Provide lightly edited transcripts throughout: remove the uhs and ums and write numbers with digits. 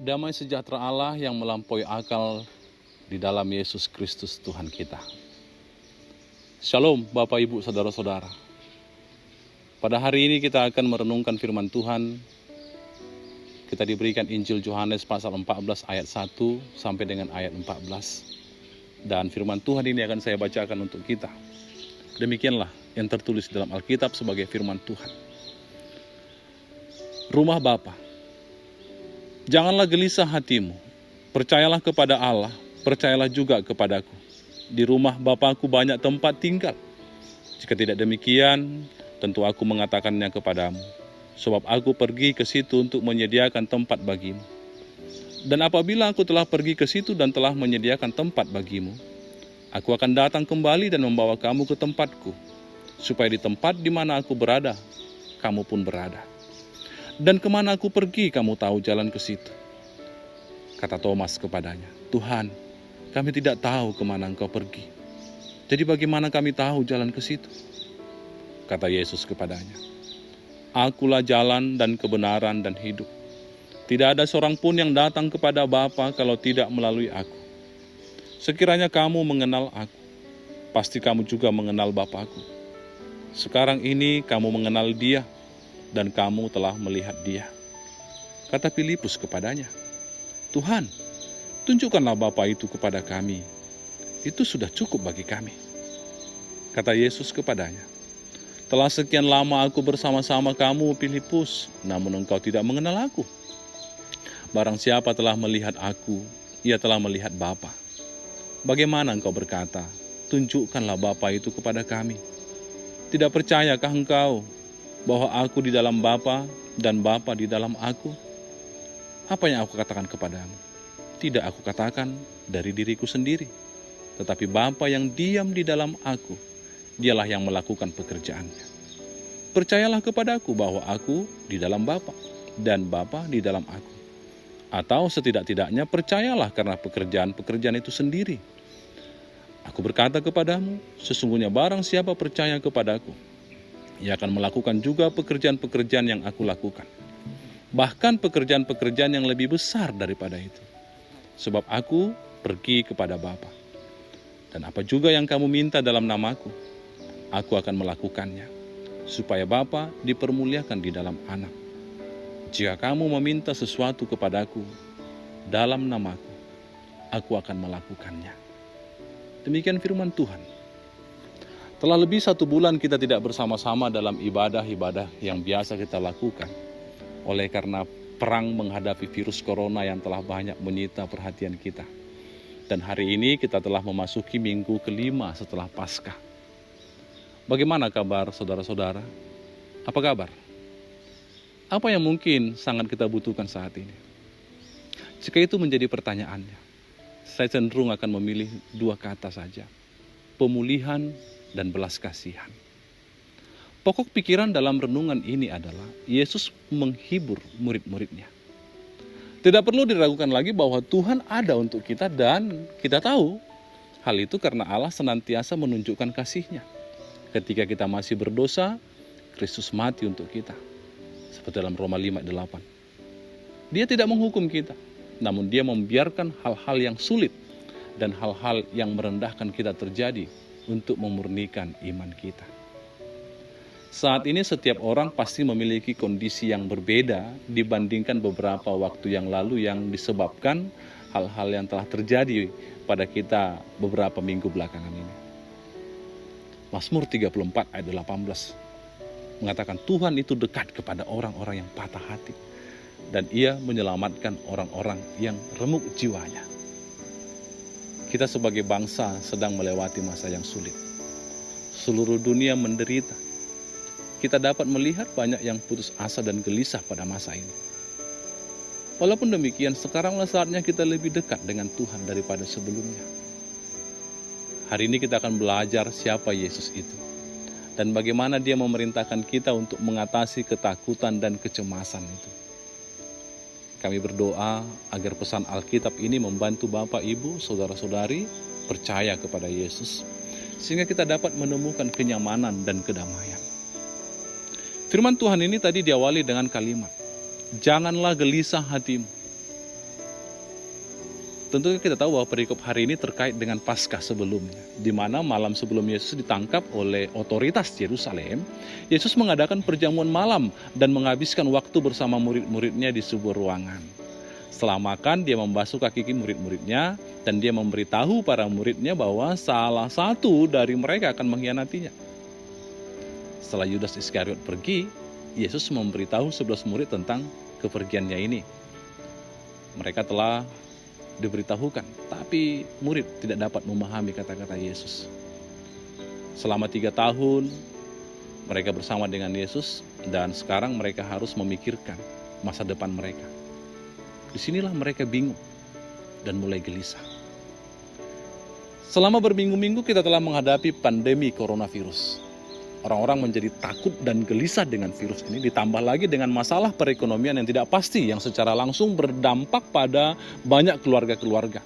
Damai sejahtera Allah yang melampaui akal di dalam Yesus Kristus Tuhan kita. Shalom Bapak Ibu Saudara-saudara. Pada hari ini kita akan merenungkan firman Tuhan. Kita diberikan Injil Yohanes pasal 14 ayat 1 sampai dengan ayat 14. Dan firman Tuhan ini akan saya bacakan untuk kita. Demikianlah yang tertulis dalam Alkitab sebagai firman Tuhan. Rumah Bapa. Janganlah gelisah hatimu, percayalah kepada Allah, percayalah juga kepadaku. Di rumah Bapakku banyak tempat tinggal. Jika tidak demikian, tentu aku mengatakannya kepadamu. Sebab aku pergi ke situ untuk menyediakan tempat bagimu. Dan apabila aku telah pergi ke situ dan telah menyediakan tempat bagimu, aku akan datang kembali dan membawa kamu ke tempatku, supaya di tempat di mana aku berada, kamu pun berada. Dan kemana aku pergi, kamu tahu jalan ke situ. Kata Thomas kepadanya, Tuhan, kami tidak tahu kemana engkau pergi. Jadi bagaimana kami tahu jalan ke situ? Kata Yesus kepadanya, Akulah jalan dan kebenaran dan hidup. Tidak ada seorang pun yang datang kepada Bapa kalau tidak melalui aku. Sekiranya kamu mengenal aku, pasti kamu juga mengenal Bapakku. Sekarang ini kamu mengenal Dia, dan kamu telah melihat Dia. Kata Filipus kepadanya, Tuhan, tunjukkanlah Bapa itu kepada kami. Itu sudah cukup bagi kami. Kata Yesus kepadanya, telah sekian lama aku bersama-sama kamu, Filipus, namun engkau tidak mengenal aku. Barang siapa telah melihat aku, ia telah melihat Bapa. Bagaimana engkau berkata, tunjukkanlah Bapa itu kepada kami? Tidak percayakah engkau bahwa aku di dalam Bapa dan Bapa di dalam aku? Apa yang aku katakan kepadamu? Tidak aku katakan dari diriku sendiri, tetapi Bapa yang diam di dalam aku, dialah yang melakukan pekerjaannya. Percayalah kepadaku bahwa aku di dalam Bapa dan Bapa di dalam aku. Atau setidak-tidaknya percayalah karena pekerjaan-pekerjaan itu sendiri. Aku berkata kepadamu, sesungguhnya barang siapa percaya kepadaku, ia akan melakukan juga pekerjaan-pekerjaan yang aku lakukan. Bahkan pekerjaan-pekerjaan yang lebih besar daripada itu. Sebab aku pergi kepada Bapa. Dan apa juga yang kamu minta dalam namaku, aku akan melakukannya. Supaya Bapa dipermuliakan di dalam Anak. Jika kamu meminta sesuatu kepadaku dalam namaku, aku akan melakukannya. Demikian firman Tuhan. Telah lebih 1 bulan kita tidak bersama-sama dalam ibadah-ibadah yang biasa kita lakukan. Oleh karena perang menghadapi virus corona yang telah banyak menyita perhatian kita. Dan hari ini kita telah memasuki minggu kelima setelah Paskah. Bagaimana kabar saudara-saudara? Apa kabar? Apa yang mungkin sangat kita butuhkan saat ini? Jika itu menjadi pertanyaannya, saya cenderung akan memilih 2 kata saja. Pemulihan dan belas kasihan. Pokok pikiran dalam renungan ini adalah Yesus menghibur murid-muridnya. Tidak perlu diragukan lagi bahwa Tuhan ada untuk kita dan kita tahu hal itu karena Allah senantiasa menunjukkan kasih-Nya. Ketika kita masih berdosa, Kristus mati untuk kita. Seperti dalam Roma 5:8. Dia tidak menghukum kita, namun Dia membiarkan hal-hal yang sulit dan hal-hal yang merendahkan kita terjadi untuk memurnikan iman kita. Saat ini setiap orang pasti memiliki kondisi yang berbeda dibandingkan beberapa waktu yang lalu yang disebabkan hal-hal yang telah terjadi pada kita beberapa minggu belakangan ini. Mazmur 34 ayat 18 mengatakan Tuhan itu dekat kepada orang-orang yang patah hati dan Ia menyelamatkan orang-orang yang remuk jiwanya. Kita sebagai bangsa sedang melewati masa yang sulit. Seluruh dunia menderita. Kita dapat melihat banyak yang putus asa dan gelisah pada masa ini. Walaupun demikian, sekaranglah saatnya kita lebih dekat dengan Tuhan daripada sebelumnya. Hari ini kita akan belajar siapa Yesus itu. Dan bagaimana Dia memerintahkan kita untuk mengatasi ketakutan dan kecemasan itu. Kami berdoa agar pesan Alkitab ini membantu Bapak, Ibu, Saudara-saudari percaya kepada Yesus, sehingga kita dapat menemukan kenyamanan dan kedamaian. Firman Tuhan ini tadi diawali dengan kalimat, janganlah gelisah hatimu. Tentunya kita tahu bahwa perikop hari ini terkait dengan Paskah sebelumnya, di mana malam sebelum Yesus ditangkap oleh otoritas Yerusalem, Yesus mengadakan perjamuan malam dan menghabiskan waktu bersama murid-muridnya di sebuah ruangan. Setelah makan, dia membasuh kaki murid-muridnya dan dia memberitahu para muridnya bahwa salah satu dari mereka akan mengkhianatinya. Setelah Yudas Iskariot pergi, Yesus memberitahu 11 murid tentang kepergiannya ini. Mereka telah diberitahukan, tapi murid tidak dapat memahami kata-kata Yesus. Selama 3 tahun mereka bersama dengan Yesus, dan sekarang mereka harus memikirkan masa depan mereka. Disinilah mereka bingung dan mulai gelisah. Selama berminggu-minggu kita telah menghadapi pandemi coronavirus. Orang-orang menjadi takut dan gelisah dengan virus ini, ditambah lagi dengan masalah perekonomian yang tidak pasti yang secara langsung berdampak pada banyak keluarga-keluarga.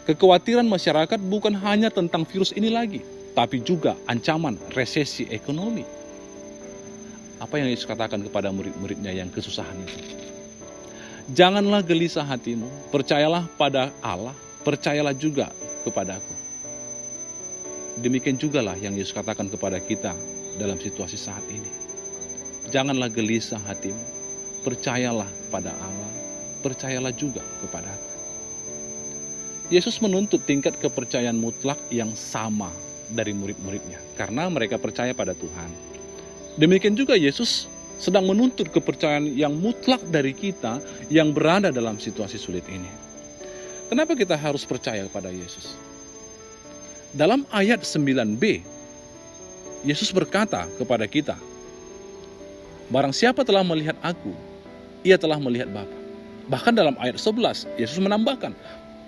Kekhawatiran masyarakat bukan hanya tentang virus ini lagi, tapi juga ancaman resesi ekonomi. Apa yang Yesus katakan kepada murid-muridnya yang kesusahan itu? Janganlah gelisah hatimu, percayalah pada Allah, percayalah juga kepadaku. Demikian jugalah yang Yesus katakan kepada kita dalam situasi saat ini. Janganlah gelisah hatimu, percayalah pada Allah, percayalah juga kepada aku. Yesus menuntut tingkat kepercayaan mutlak yang sama dari murid-muridnya, karena mereka percaya pada Tuhan. Demikian juga Yesus sedang menuntut kepercayaan yang mutlak dari kita yang berada dalam situasi sulit ini. Kenapa kita harus percaya kepada Yesus? Dalam ayat 9b, Yesus berkata kepada kita, barang siapa telah melihat aku, ia telah melihat Bapa. Bahkan dalam ayat 11, Yesus menambahkan,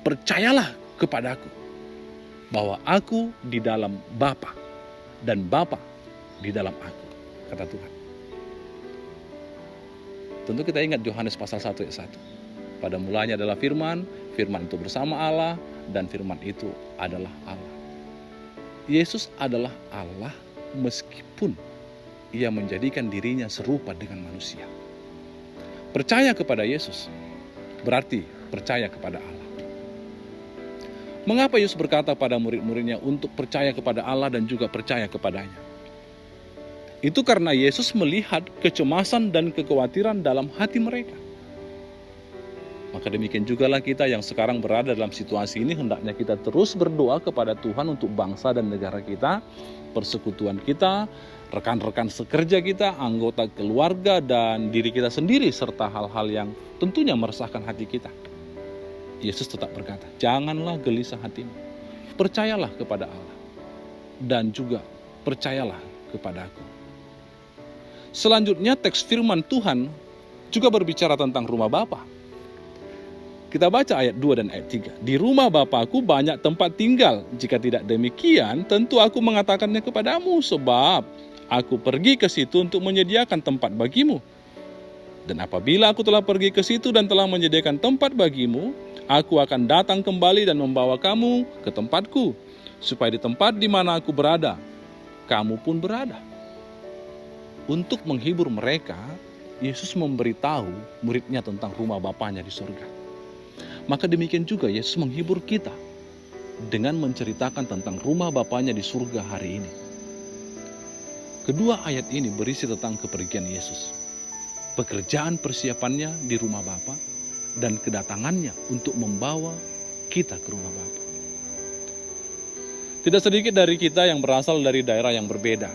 percayalah kepadaku, bahwa aku di dalam Bapa, dan Bapa di dalam aku, kata Tuhan. Tentu kita ingat Yohanes pasal 1 ayat 1. Pada mulanya adalah firman, firman itu bersama Allah, dan firman itu adalah Allah. Yesus adalah Allah meskipun ia menjadikan dirinya serupa dengan manusia. Percaya kepada Yesus berarti percaya kepada Allah. Mengapa Yesus berkata pada murid-muridnya untuk percaya kepada Allah dan juga percaya kepadanya? Itu karena Yesus melihat kecemasan dan kekhawatiran dalam hati mereka. Maka demikian jugalah kita yang sekarang berada dalam situasi ini, hendaknya kita terus berdoa kepada Tuhan untuk bangsa dan negara kita, persekutuan kita, rekan-rekan sekerja kita, anggota keluarga, dan diri kita sendiri, serta hal-hal yang tentunya meresahkan hati kita. Yesus tetap berkata, janganlah gelisah hatimu, percayalah kepada Allah, dan juga percayalah kepada aku. Selanjutnya teks firman Tuhan juga berbicara tentang rumah Bapa. Kita baca ayat 2 dan ayat 3. Di rumah Bapakku banyak tempat tinggal. Jika tidak demikian, tentu aku mengatakannya kepadamu, sebab aku pergi ke situ untuk menyediakan tempat bagimu. Dan apabila aku telah pergi ke situ dan telah menyediakan tempat bagimu, aku akan datang kembali dan membawa kamu ke tempatku, supaya di tempat di mana aku berada, kamu pun berada. Untuk menghibur mereka, Yesus memberitahu muridnya tentang rumah Bapanya di surga. Maka demikian juga Yesus menghibur kita dengan menceritakan tentang rumah Bapanya di surga hari ini. Kedua ayat ini berisi tentang kepergian Yesus, pekerjaan persiapannya di rumah Bapa, dan kedatangannya untuk membawa kita ke rumah Bapa. Tidak sedikit dari kita yang berasal dari daerah yang berbeda,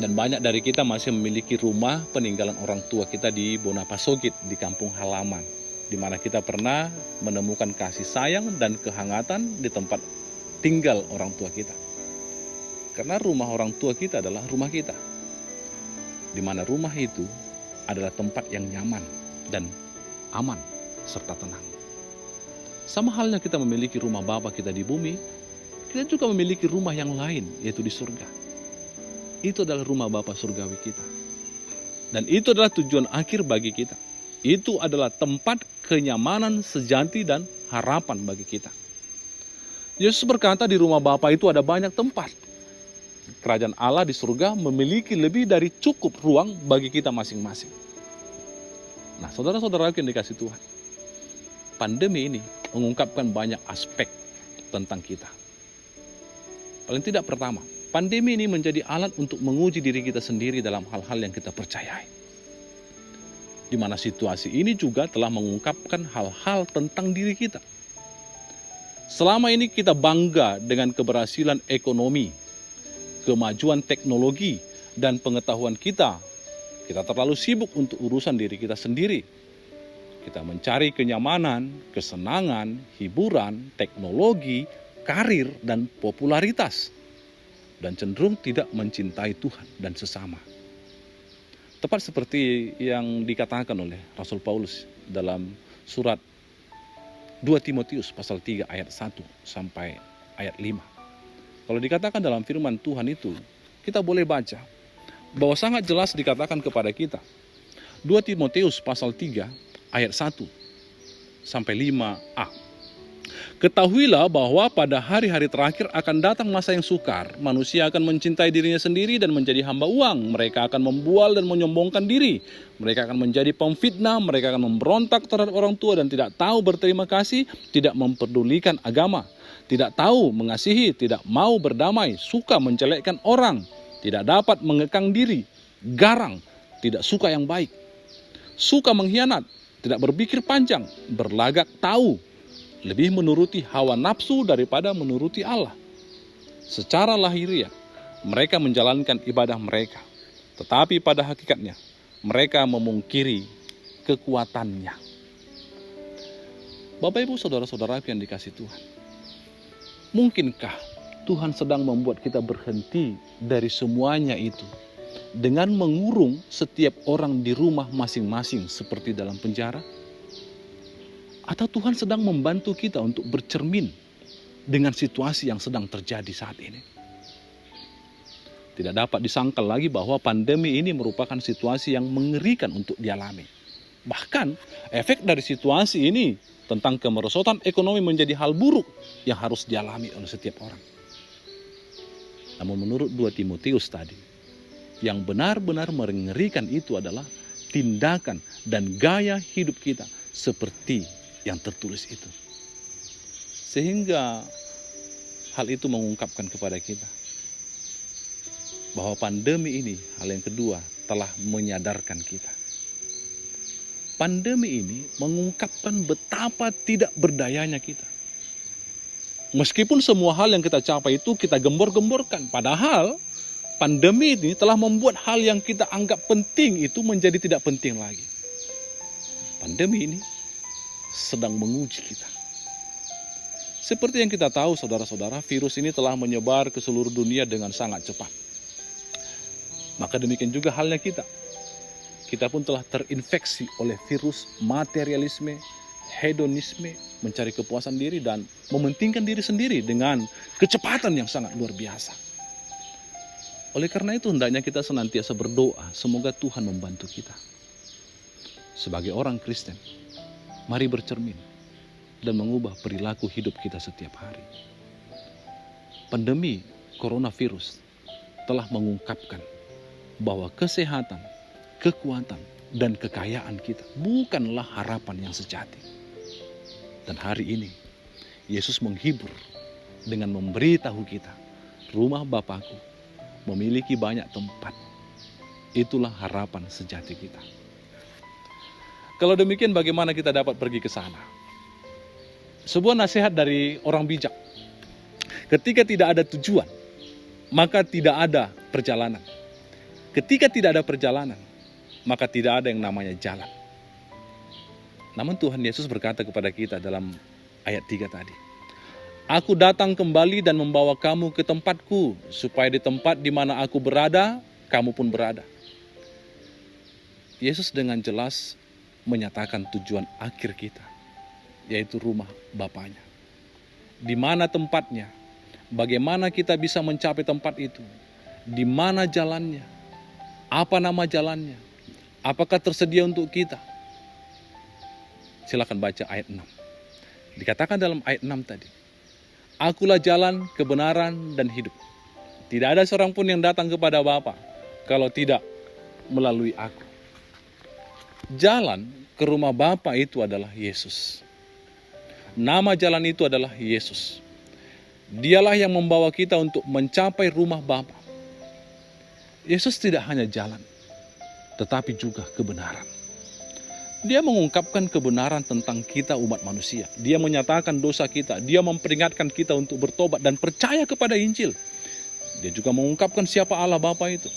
dan banyak dari kita masih memiliki rumah peninggalan orang tua kita di Bonapasogit, di kampung halaman, di mana kita pernah menemukan kasih sayang dan kehangatan di tempat tinggal orang tua kita. Karena rumah orang tua kita adalah rumah kita, di mana rumah itu adalah tempat yang nyaman dan aman serta tenang. Sama halnya kita memiliki rumah Bapa kita di bumi, kita juga memiliki rumah yang lain, yaitu di surga. Itu adalah rumah Bapa surgawi kita. Dan itu adalah tujuan akhir bagi kita. Itu adalah tempat kenyamanan sejati dan harapan bagi kita. Yesus berkata di rumah Bapa itu ada banyak tempat. Kerajaan Allah di surga memiliki lebih dari cukup ruang bagi kita masing-masing. Nah, saudara-saudara yang dikasih Tuhan, pandemi ini mengungkapkan banyak aspek tentang kita. Paling tidak pertama, pandemi ini menjadi alat untuk menguji diri kita sendiri dalam hal-hal yang kita percayai. Di mana situasi ini juga telah mengungkapkan hal-hal tentang diri kita. Selama ini kita bangga dengan keberhasilan ekonomi, kemajuan teknologi, dan pengetahuan kita. Kita terlalu sibuk untuk urusan diri kita sendiri. Kita mencari kenyamanan, kesenangan, hiburan, teknologi, karir, dan popularitas. Dan cenderung tidak mencintai Tuhan dan sesama. Tepat seperti yang dikatakan oleh Rasul Paulus dalam surat 2 Timotius pasal 3 ayat 1 sampai ayat 5. Kalau dikatakan dalam firman Tuhan itu, kita boleh baca bahwa sangat jelas dikatakan kepada kita. 2 Timotius pasal 3 ayat 1 sampai 5a. Ketahuilah bahwa pada hari-hari terakhir akan datang masa yang sukar. Manusia akan mencintai dirinya sendiri dan menjadi hamba uang. Mereka akan membual dan menyombongkan diri. Mereka akan menjadi pemfitnah. Mereka akan memberontak terhadap orang tua dan tidak tahu berterima kasih, tidak memperdulikan agama, tidak tahu mengasihi, tidak mau berdamai, suka menjelekkan orang, tidak dapat mengekang diri, garang, tidak suka yang baik, suka mengkhianat, tidak berpikir panjang, berlagak tahu, lebih menuruti hawa nafsu daripada menuruti Allah. Secara lahiriah, mereka menjalankan ibadah mereka, tetapi pada hakikatnya, mereka memungkiri kekuatannya. Bapak, Ibu, saudara-saudaraku yang dikasihi Tuhan, mungkinkah Tuhan sedang membuat kita berhenti dari semuanya itu dengan mengurung setiap orang di rumah masing-masing seperti dalam penjara? Atau Tuhan sedang membantu kita untuk bercermin dengan situasi yang sedang terjadi saat ini? Tidak dapat disangkal lagi bahwa pandemi ini merupakan situasi yang mengerikan untuk dialami. Bahkan efek dari situasi ini tentang kemerosotan ekonomi menjadi hal buruk yang harus dialami oleh setiap orang. Namun menurut 2 Timotius tadi, yang benar-benar mengerikan itu adalah tindakan dan gaya hidup kita seperti yang tertulis itu. Sehingga hal itu mengungkapkan kepada kita bahwa pandemi ini, hal yang kedua, telah menyadarkan kita. Pandemi ini mengungkapkan betapa tidak berdayanya kita. Meskipun semua hal yang kita capai itu kita gembor-gemborkan, padahal pandemi ini telah membuat hal yang kita anggap penting itu menjadi tidak penting lagi. Pandemi ini sedang menguji kita. Seperti yang kita tahu, saudara-saudara, virus ini telah menyebar ke seluruh dunia dengan sangat cepat. Maka demikian juga halnya kita. Kita pun telah terinfeksi oleh virus materialisme, hedonisme, mencari kepuasan diri dan mementingkan diri sendiri dengan kecepatan yang sangat luar biasa. Oleh karena itu hendaknya kita senantiasa berdoa, semoga Tuhan membantu kita. Sebagai orang Kristen, mari bercermin dan mengubah perilaku hidup kita setiap hari. Pandemi coronavirus telah mengungkapkan bahwa kesehatan, kekuatan, dan kekayaan kita bukanlah harapan yang sejati. Dan hari ini, Yesus menghibur dengan memberitahu kita, rumah Bapakku memiliki banyak tempat. Itulah harapan sejati kita. Kalau demikian, bagaimana kita dapat pergi ke sana? Sebuah nasihat dari orang bijak. Ketika tidak ada tujuan, maka tidak ada perjalanan. Ketika tidak ada perjalanan, maka tidak ada yang namanya jalan. Namun Tuhan Yesus berkata kepada kita dalam ayat 3 tadi, Aku datang kembali dan membawa kamu ke tempatku, supaya di tempat di mana aku berada, kamu pun berada. Yesus dengan jelas menyatakan tujuan akhir kita, yaitu rumah Bapanya. Di mana tempatnya? Bagaimana kita bisa mencapai tempat itu? Di mana jalannya? Apa nama jalannya? Apakah tersedia untuk kita? Silakan baca ayat 6. Dikatakan dalam ayat 6 tadi, Akulah jalan, kebenaran, dan hidup. Tidak ada seorang pun yang datang kepada Bapa kalau tidak melalui aku. Jalan ke rumah Bapa itu adalah Yesus. Nama jalan itu adalah Yesus. Dialah yang membawa kita untuk mencapai rumah Bapa. Yesus tidak hanya jalan, tetapi juga kebenaran. Dia mengungkapkan kebenaran tentang kita umat manusia. Dia menyatakan dosa kita. Dia memperingatkan kita untuk bertobat dan percaya kepada Injil. Dia juga mengungkapkan siapa Allah Bapa itu.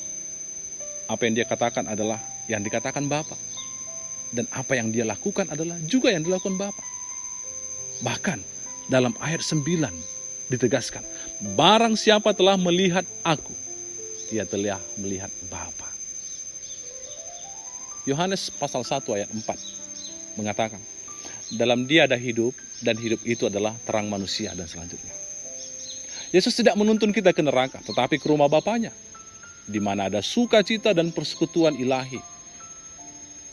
Apa yang dia katakan adalah yang dikatakan Bapa. Dan apa yang dia lakukan adalah juga yang dilakukan Bapa. Bahkan dalam ayat 9 ditegaskan, barang siapa telah melihat aku, dia telah melihat Bapa. Yohanes pasal 1 ayat 4 mengatakan, dalam dia ada hidup, dan hidup itu adalah terang manusia, dan selanjutnya. Yesus tidak menuntun kita ke neraka, tetapi ke rumah Bapanya, di mana ada sukacita dan persekutuan ilahi.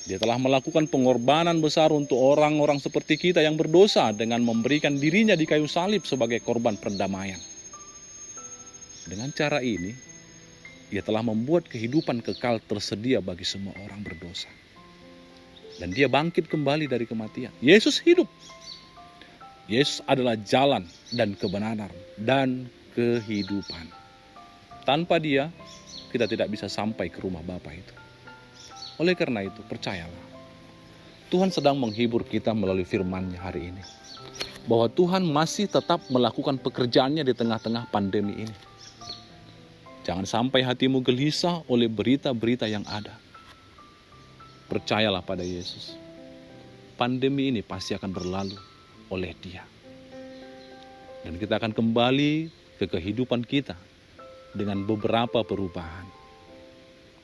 Dia telah melakukan pengorbanan besar untuk orang-orang seperti kita yang berdosa dengan memberikan dirinya di kayu salib sebagai korban perdamaian. Dengan cara ini, Dia telah membuat kehidupan kekal tersedia bagi semua orang berdosa. Dan Dia bangkit kembali dari kematian. Yesus hidup. Yesus adalah jalan dan kebenaran dan kehidupan. Tanpa Dia, kita tidak bisa sampai ke rumah Bapa itu. Oleh karena itu, percayalah, Tuhan sedang menghibur kita melalui firman-Nya hari ini. Bahwa Tuhan masih tetap melakukan pekerjaannya di tengah-tengah pandemi ini. Jangan sampai hatimu gelisah oleh berita-berita yang ada. Percayalah pada Yesus. Pandemi ini pasti akan berlalu oleh Dia. Dan kita akan kembali ke kehidupan kita dengan beberapa perubahan.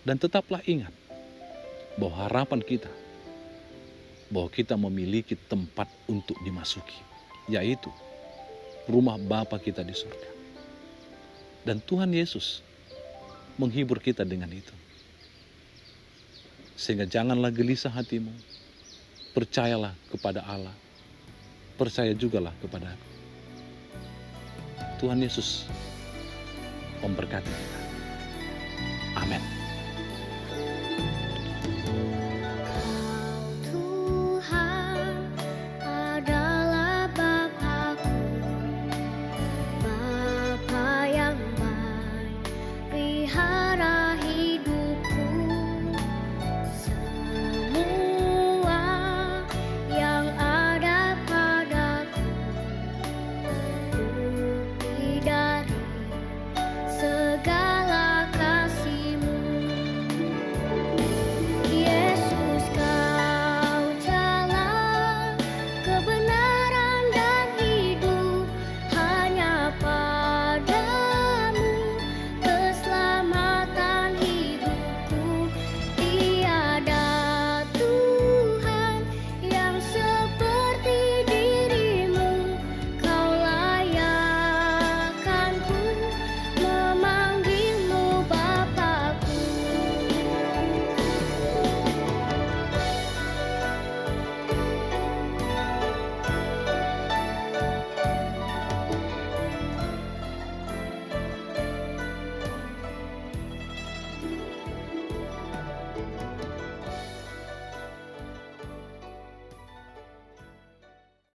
Dan tetaplah ingat, bahwa harapan kita, bahwa kita memiliki tempat untuk dimasuki, yaitu rumah Bapa kita di surga. Dan Tuhan Yesus menghibur kita dengan itu. Sehingga janganlah gelisah hatimu, percayalah kepada Allah, percaya jugalah kepada aku. Tuhan Yesus memberkati kita. Amin.